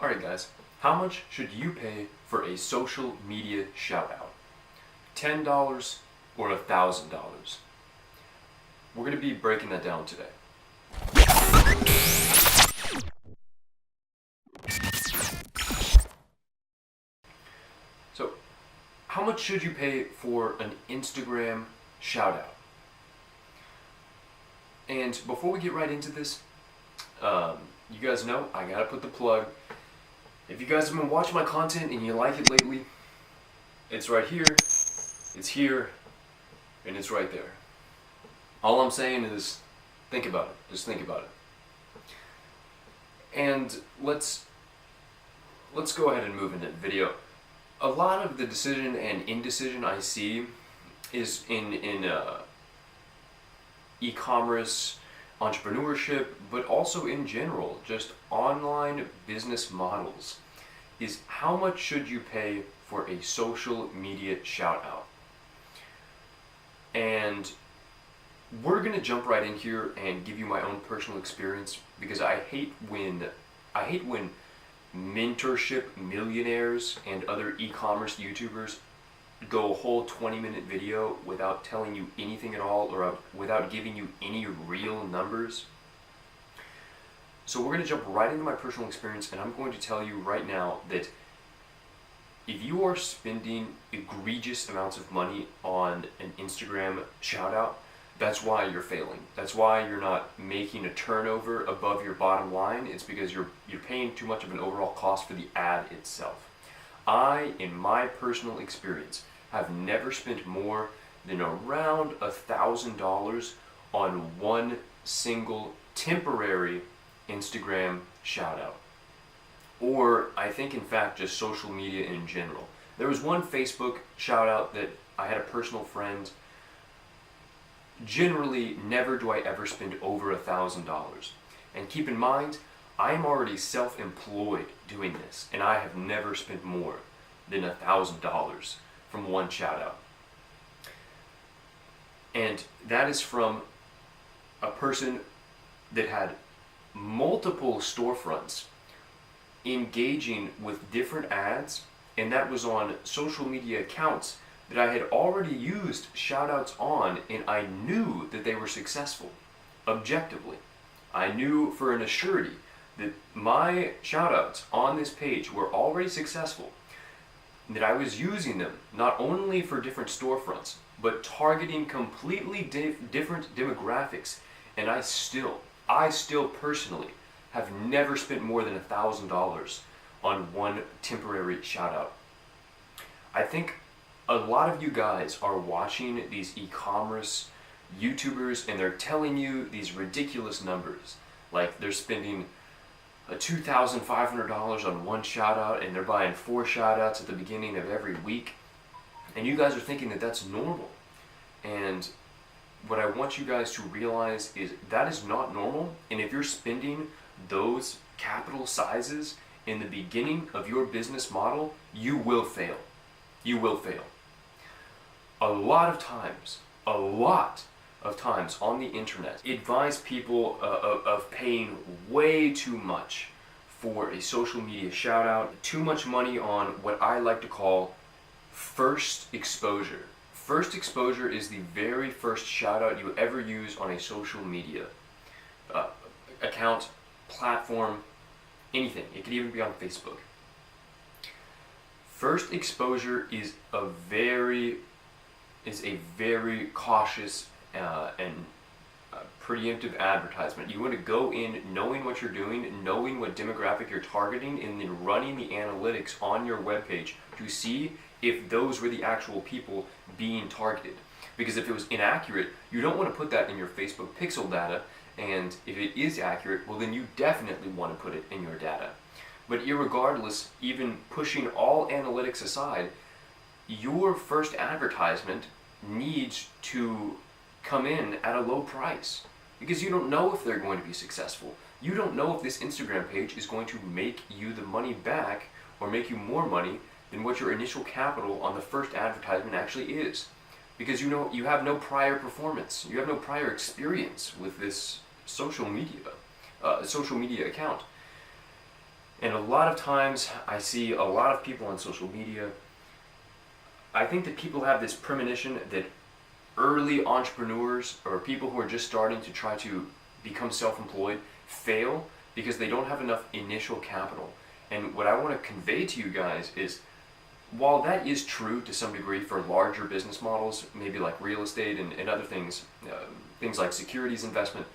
Alright guys, how much should you pay for a social media shout out? $10 or $1,000? We're going to be breaking that down today. So, how much should you pay for an Instagram shout out? And before we get right into this, you guys know I gotta put the plug. If you guys have been watching my content and you like it lately, it's right here, it's here, and it's right there. All I'm saying is, think about it. Just think about it. And let's go ahead and move into the video. A lot of the decision and indecision I see is in e-commerce, entrepreneurship, but also in general, just online business models, is how much should you pay for a social media shout out? And we're gonna jump right in here and give you my own personal experience, because I hate when mentorship millionaires and other e-commerce YouTubers go a whole 20-minute video without telling you anything at all, or without giving you any real numbers. So we're going to jump right into my personal experience, and I'm going to tell you right now that if you are spending egregious amounts of money on an Instagram shout out, that's why you're failing. That's why you're not making a turnover above your bottom line. It's because you're paying too much of an overall cost for the ad itself. I, in my personal experience, have never spent more than around $1,000 on one single temporary Instagram shout out. Or I think in fact just social media in general. There was one Facebook shout out that I had a personal friend. Generally, never do I ever spend over $1,000. And keep in mind, I'm already self-employed doing this, and I have never spent more than $1,000 from one shout out. And that is from a person that had multiple storefronts engaging with different ads, and that was on social media accounts that I had already used shout outs on, and I knew that they were successful objectively. I knew for an assurity that my shout outs on this page were already successful, that I was using them not only for different storefronts, but targeting completely different demographics. And I still personally have never spent more than $1,000 on one temporary shout out. I think a lot of you guys are watching these e-commerce YouTubers and they're telling you these ridiculous numbers. Like they're spending $2,500 on one shout out and they're buying 4 shout outs at the beginning of every week. And you guys are thinking that that's normal. And what I want you guys to realize is that is not normal. And if you're spending those capital sizes in the beginning of your business model, you will fail. You will fail. A lot of times on the internet, advise people of paying way too much for a social media shout out, too much money on what I like to call first exposure. First exposure is the very first shout out you ever use on a social media account, platform, anything. It could even be on Facebook. First exposure is a very cautious and preemptive advertisement. You want to go in knowing what you're doing, knowing what demographic you're targeting, and then running the analytics on your webpage to see if those were the actual people being targeted. Because if it was inaccurate, you don't want to put that in your Facebook pixel data, and if it is accurate, well then you definitely want to put it in your data. But irregardless, even pushing all analytics aside, your first advertisement needs to come in at a low price, because you don't know if they're going to be successful. You don't know if this Instagram page is going to make you the money back or make you more money than what your initial capital on the first advertisement actually is, because you have no prior performance, you have no prior experience with this social media account. And a lot of times I see a lot of people on social media, I think that people have this premonition that early entrepreneurs or people who are just starting to try to become self-employed fail because they don't have enough initial capital. And what I want to convey to you guys is, while that is true to some degree for larger business models, maybe like real estate and other things, things like securities investment,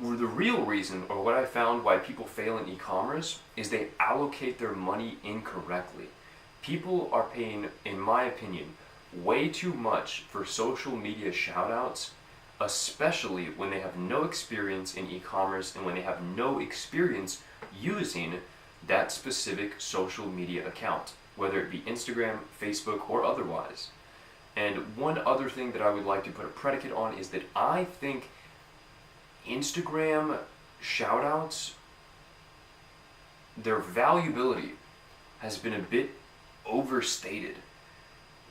the real reason, or what I found why people fail in e-commerce, is they allocate their money incorrectly. People are paying, in my opinion, way too much for social media shoutouts, especially when they have no experience in e-commerce and when they have no experience using that specific social media account, whether it be Instagram, Facebook, or otherwise. And one other thing that I would like to put a predicate on is that I think Instagram shoutouts, their valuability has been a bit overstated.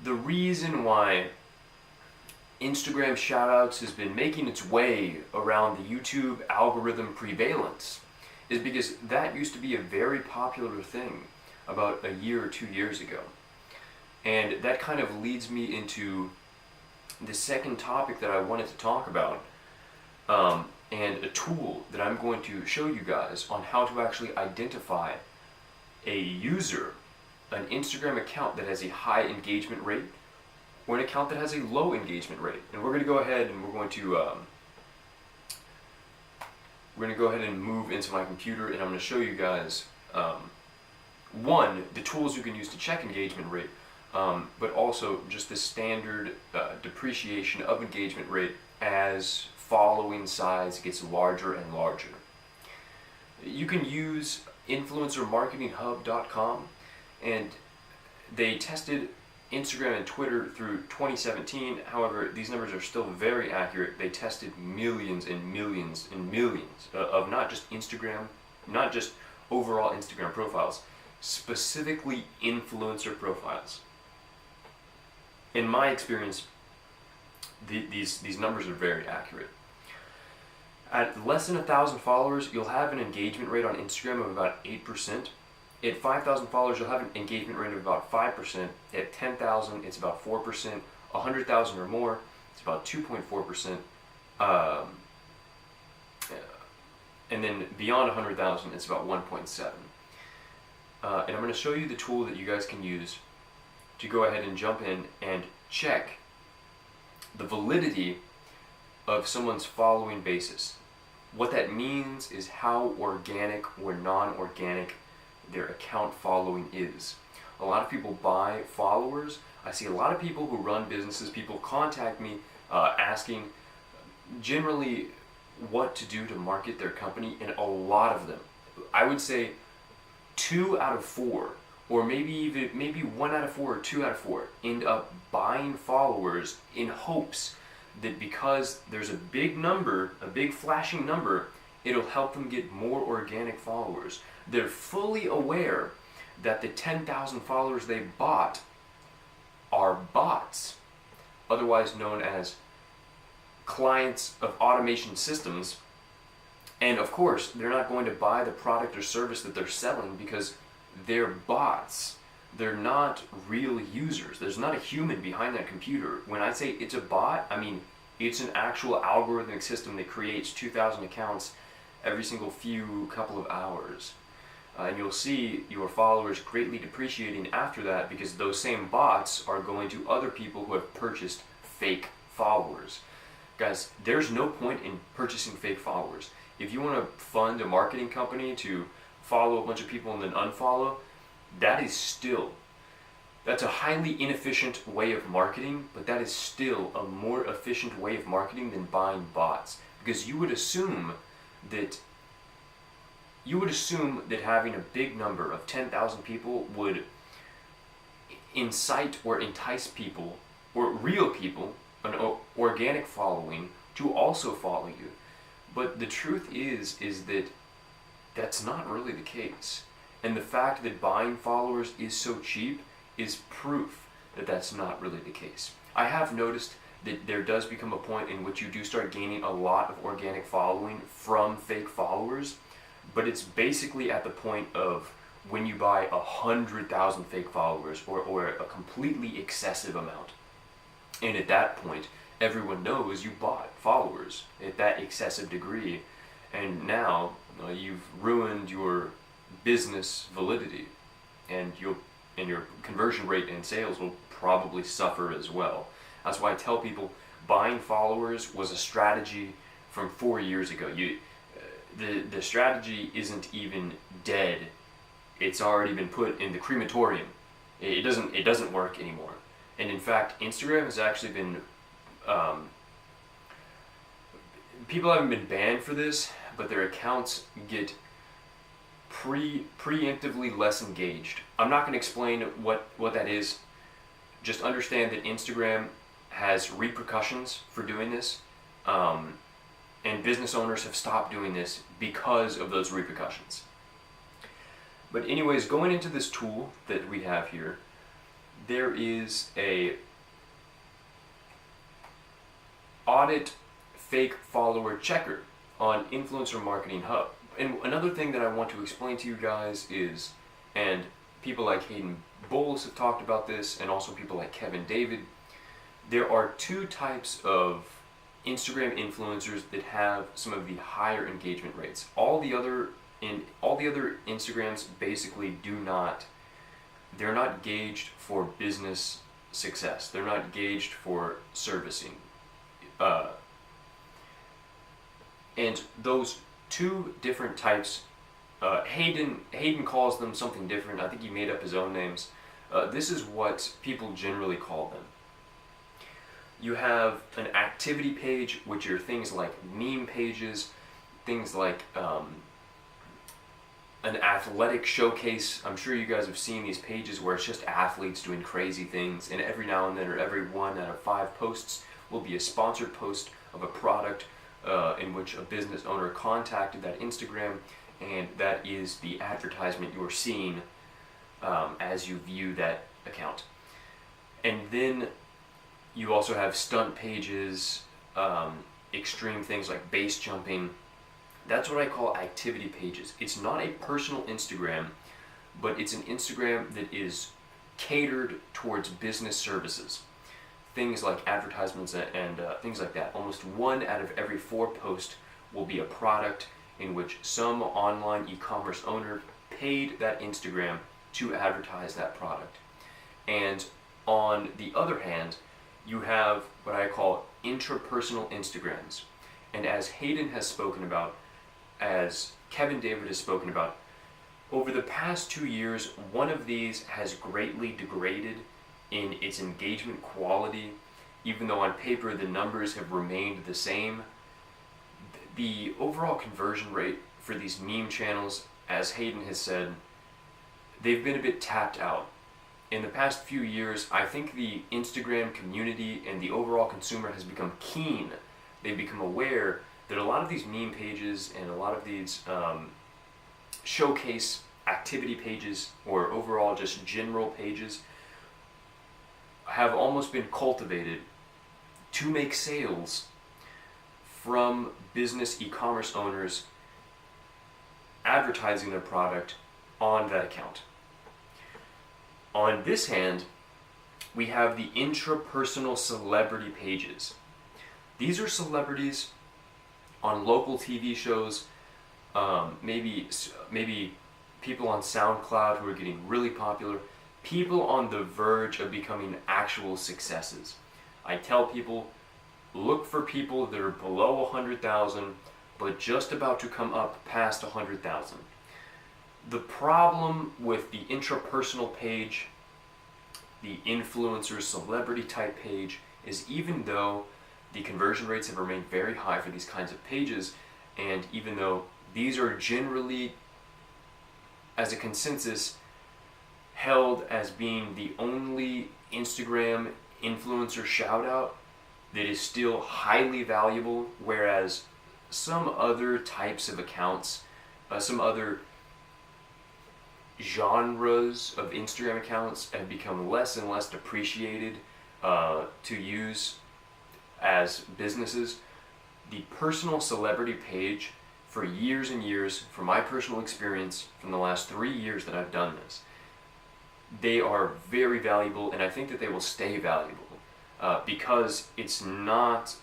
The reason why Instagram shoutouts has been making its way around the YouTube algorithm prevalence is because that used to be a very popular thing about a year or 2 years ago. And that kind of leads me into the second topic that I wanted to talk about, and a tool that I'm going to show you guys on how to actually identify a user, an Instagram account that has a high engagement rate, or an account that has a low engagement rate. And we're going to go ahead and we're going to go ahead and move into my computer, and I'm going to show you guys one, the tools you can use to check engagement rate, but also just the standard depreciation of engagement rate as following size gets larger and larger. You can use influencermarketinghub.com, and they tested Instagram and Twitter through 2017. However, these numbers are still very accurate. They tested millions and millions and millions of not just Instagram, not just overall Instagram profiles, specifically influencer profiles. In my experience, these numbers are very accurate. At less than 1,000 followers, you'll have an engagement rate on Instagram of about 8%. At 5,000 followers, you'll have an engagement rate of about 5%. At 10,000, it's about 4%. 100,000 or more, it's about 2.4%. And then beyond 100,000, it's about 1.7. And I'm going to show you the tool that you guys can use to go ahead and jump in and check the validity of someone's following basis. What that means is how organic or non-organic their account following is. A lot of people buy followers. I see a lot of people who run businesses, people contact me asking generally what to do to market their company, and a lot of them, I would say 2 out of 4, or maybe 1 out of 4 or 2 out of 4 end up buying followers in hopes that because there's a big number, a big flashing number, it'll help them get more organic followers. They're fully aware that the 10,000 followers they bought are bots, otherwise known as clients of automation systems. And of course, they're not going to buy the product or service that they're selling because they're bots. They're not real users. There's not a human behind that computer. When I say it's a bot, I mean it's an actual algorithmic system that creates 2,000 accounts every single couple of hours. And you'll see your followers greatly depreciating after that because those same bots are going to other people who have purchased fake followers. Guys, there's no point in purchasing fake followers. If you want to fund a marketing company to follow a bunch of people and then unfollow, that's a highly inefficient way of marketing, but that is still a more efficient way of marketing than buying bots. Because you would assume that having a big number of 10,000 people would incite or entice people, or real people, an organic following, to also follow you. But the truth is that that's not really the case. And the fact that buying followers is so cheap is proof that that's not really the case. I have noticed that there does become a point in which you do start gaining a lot of organic following from fake followers, but it's basically at the point of when you buy 100,000 fake followers or a completely excessive amount. And at that point, everyone knows you bought followers at that excessive degree, and now you've ruined your business validity, and your conversion rate and sales will probably suffer as well. That's why I tell people buying followers was a strategy from 4 years ago. The strategy isn't even dead. It's already been put in the crematorium. It doesn't work anymore. And in fact, Instagram has actually been people haven't been banned for this, but their accounts get preemptively less engaged. I'm not going to explain what that is. Just understand that Instagram has repercussions for doing this, and business owners have stopped doing this because of those repercussions. But anyways, going into this tool that we have here, there is a audit fake follower checker on Influencer Marketing Hub. And another thing that I want to explain to you guys is, and people like Hayden Bowles have talked about this, and also people like Kevin David, there are two types of Instagram influencers that have some of the higher engagement rates. All the other Instagrams basically they're not gauged for business success. They're not gauged for servicing. And those two different types, Hayden calls them something different. I think he made up his own names. This is what people generally call them. You have an activity page, which are things like meme pages, things like an athletic showcase. I'm sure you guys have seen these pages where it's just athletes doing crazy things, and every now and then, or every 1 out of 5 posts, will be a sponsored post of a product in which a business owner contacted that Instagram, and that is the advertisement you're seeing as you view that account. And then you also have stunt pages, extreme things like base jumping. That's what I call activity pages. It's not a personal Instagram, but it's an Instagram that is catered towards business services. Things like advertisements and things like that. Almost 1 out of every 4 posts will be a product in which some online e-commerce owner paid that Instagram to advertise that product. And on the other hand, you have what I call intrapersonal Instagrams. And as Hayden has spoken about, as Kevin David has spoken about, over the past 2 years, one of these has greatly degraded in its engagement quality. Even though on paper the numbers have remained the same, the overall conversion rate for these meme channels, as Hayden has said, they've been a bit tapped out. In the past few years, I think the Instagram community and the overall consumer has become keen. They've become aware that a lot of these meme pages and a lot of these showcase activity pages, or overall just general pages, have almost been cultivated to make sales from business e-commerce owners advertising their product on that account. On this hand, we have the intrapersonal celebrity pages. These are celebrities on local TV shows, maybe people on SoundCloud who are getting really popular, people on the verge of becoming actual successes. I tell people, look for people that are below 100,000, but just about to come up past 100,000. The problem with the intrapersonal page, the influencer celebrity type page, is even though the conversion rates have remained very high for these kinds of pages, and even though these are generally, as a consensus, held as being the only Instagram influencer shoutout that is still highly valuable, whereas some other types of accounts, some other genres of Instagram accounts have become less and less appreciated to use as businesses. The personal celebrity page for years and years, from my personal experience from the last 3 years that I've done this, they are very valuable, and I think that they will stay valuable because it's not,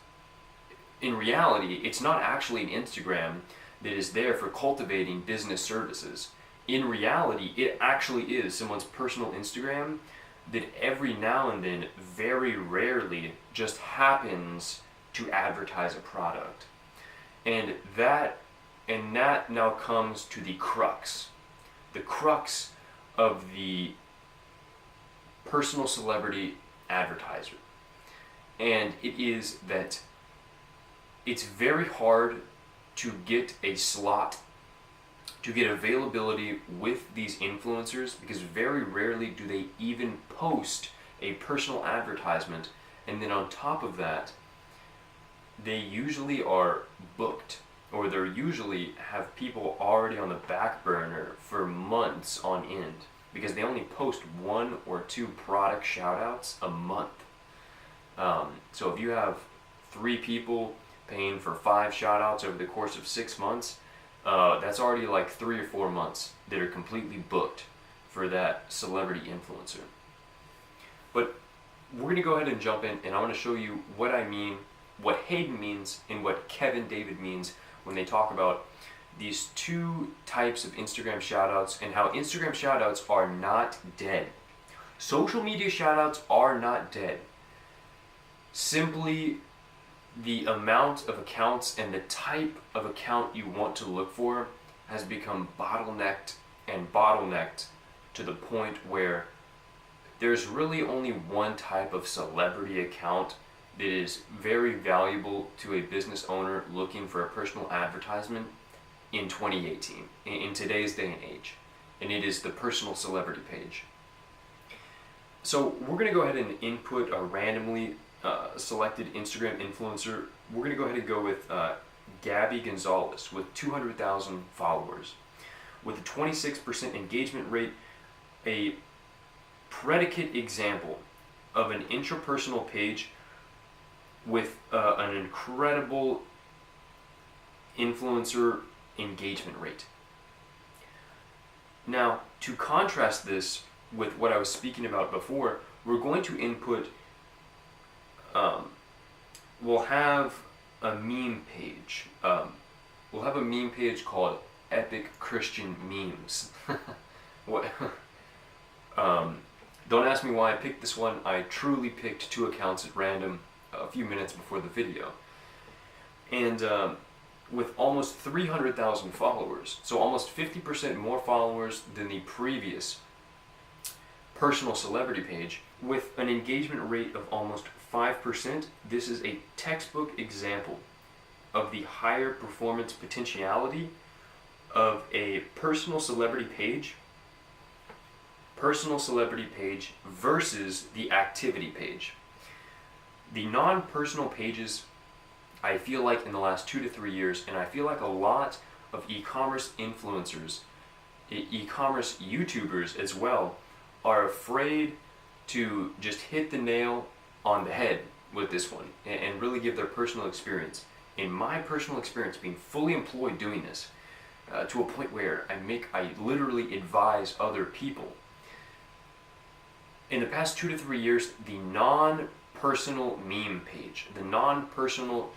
in reality, it's not actually an Instagram that is there for cultivating business services. In reality, it actually is someone's personal Instagram that every now and then, very rarely, just happens to advertise a product. And that now comes to the crux of the personal celebrity advertiser. And it is that it's very hard to get a slot, to get availability with these influencers, because very rarely do they even post a personal advertisement. And then on top of that, they usually are booked, or they usually have people already on the back burner for months on end, because they only post 1 or 2 product shoutouts a month. So if you have 3 people paying for 5 shoutouts over the course of 6 months, that's already like 3 or 4 months that are completely booked for that celebrity influencer. But we're going to go ahead and jump in, and I want to show you what I mean, what Hayden means, and what Kevin David means when they talk about these 2 types of Instagram shoutouts, and how Instagram shoutouts are not dead. Social media shoutouts are not dead. Simply the amount of accounts and the type of account you want to look for has become bottlenecked to the point where there's really only one type of celebrity account that is very valuable to a business owner looking for a personal advertisement in 2018, in today's day and age, and it is the personal celebrity page. So we're going to go ahead and input a randomly selected Instagram influencer. We're going to go ahead and go with Gabby Gonzalez with 200,000 followers, with a 26% engagement rate, a predicate example of an intrapersonal page with an incredible influencer engagement rate. Now, to contrast this with what I was speaking about before, we're going to input, we'll have a meme page. We'll have a meme page called Epic Christian Memes. What? Don't ask me why I picked this one. I truly picked 2 accounts at random a few minutes before the video. And with almost 300,000 followers, so almost 50% more followers than the previous personal celebrity page, with an engagement rate of almost 5%, this is a textbook example of the higher performance potentiality of a personal celebrity page versus the activity page. The non-personal pages, I feel like in the last 2 to 3 years, and I feel like a lot of e-commerce influencers, e-commerce YouTubers as well, are afraid to just hit the nail on the head with this one and really give their personal experience. In my personal experience, being fully employed doing this, to a point where I literally advise other people. In the past 2 to 3 years, the non-personal meme page, the non-personal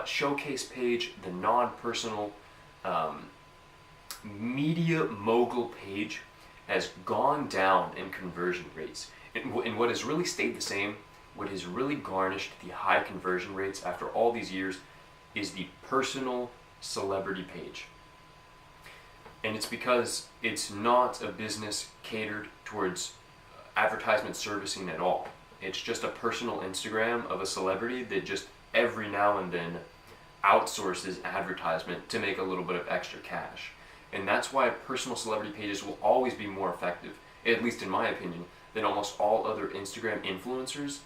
showcase page, the non-personal media mogul page has gone down in conversion rates. And what has really stayed the same, what has really garnished the high conversion rates after all these years, is the personal celebrity page. And it's because it's not a business catered towards advertisement servicing at all. It's just a personal Instagram of a celebrity that just every now and then outsources advertisement to make a little bit of extra cash. And that's why personal celebrity pages will always be more effective, at least in my opinion, than almost all other Instagram influencers.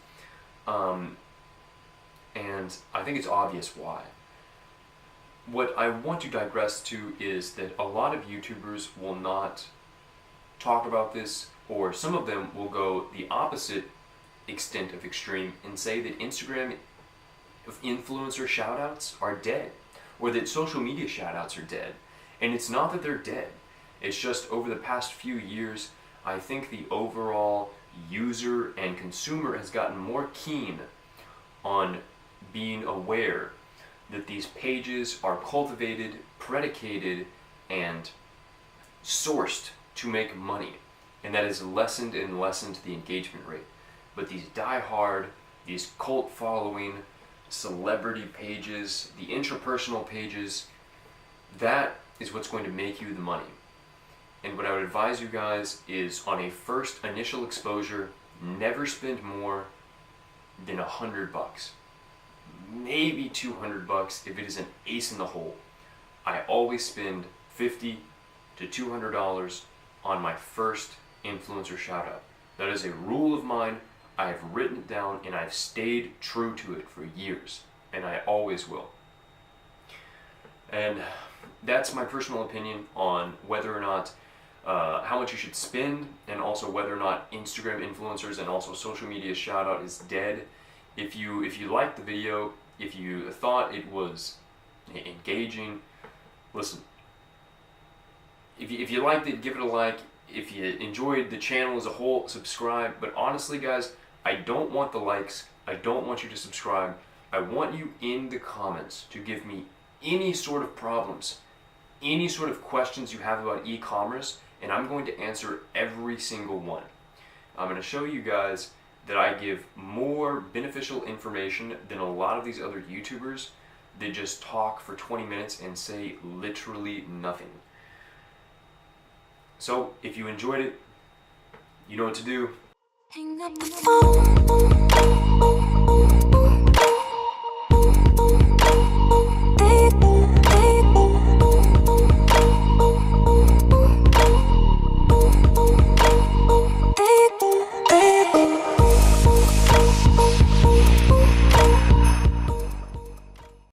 And I think it's obvious why. What I want to digress to is that a lot of YouTubers will not talk about this, or some of them will go the opposite extent of extreme and say that Instagram influencer shoutouts are dead, or that social media shoutouts are dead. And it's not that they're dead. It's just over the past few years, I think the overall user and consumer has gotten more keen on being aware that these pages are cultivated, predicated, and sourced to make money. And that has lessened and lessened the engagement rate. But these die-hard, these cult following, celebrity pages, the intrapersonal pages, that is what's going to make you the money. And what I would advise you guys is, on a first initial exposure, never spend more than $100. Maybe $200 if it is an ace in the hole. I always spend $50 to $200 on my first influencer shoutout. That is a rule of mine. I have written it down and I've stayed true to it for years, and I always will. And that's my personal opinion on whether or not how much you should spend, and also whether or not Instagram influencers and also social media shoutout is dead. If you liked the video, if you thought it was engaging, listen. If you liked it, give it a like. If you enjoyed the channel as a whole, subscribe. But honestly, guys, I don't want the likes. I don't want you to subscribe. I want you in the comments to give me any sort of problems, any sort of questions you have about e-commerce, and I'm going to answer every single one. I'm going to show you guys that I give more beneficial information than a lot of these other YouTubers that just talk for 20 minutes and say literally nothing. So, if you enjoyed it, you know what to do. Hang up the phone.